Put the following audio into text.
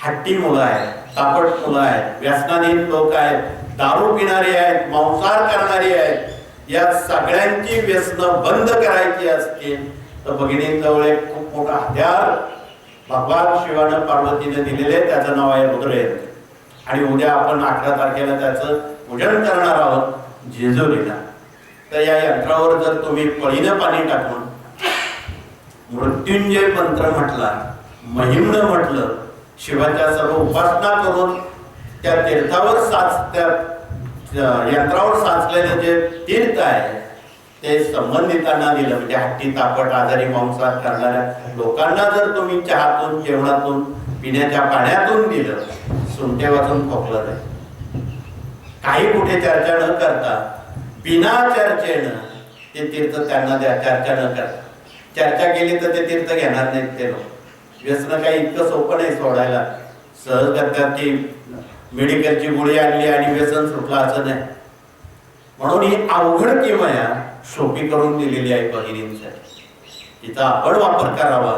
हट्टी मुलं आहेत, तापट मुलं आहेत, व्यसनाधीन लोक आहेत, दारू पिणारे आहेत, मांसाहार करणारे आहेत, या सगळ्यांची व्यसनं बंद करायची असतील तर भगिनींजवळ एक खूप मोठा हत्यार भगवान शिवानं पार्वतीने दिलेले, त्याचं नाव आहे रुद्रयंत्र. आणि उद्या आपण 11 तारखेला त्याचं पूजन करणार आहोत जेजुरीला. तर या यंत्रावर जर तुम्ही पळीनं पाणी टाकून मृत्युंजय मंत्र म्हटला, महिम्न म्हटलं, शिवाच्या सर्व उपासना करून त्या तीर्थावर त्या यंत्रावर साचलेलं जे तीर्थ आहे ते संबंधितांना दिलं, म्हणजे हट्टी तापट आजारी मांसाहार करणाऱ्या लोकांना जर तुम्ही चहातून, जेवणातून, पिण्याच्या पाण्यातून दिलं, सुंठे वाजून खोकलं नाही. काही कुठे चर्चा न करता बिना चर्चेनं ते तीर्थ त्यांना द्या. चर्चा न करता, चर्चा केली तर ते तीर्थ घेणार नाहीत ते लोक. व्यसन काही इतकं सोपं नाही सोडायला. सहज करतात की मेडिकलची गोळी आणली आणि व्यसन सुटलं असं नाही. म्हणून ही अवघड किमया सोपी करून दिलेली आहे भगिनींसाठी. तिचा आपण वापर करावा.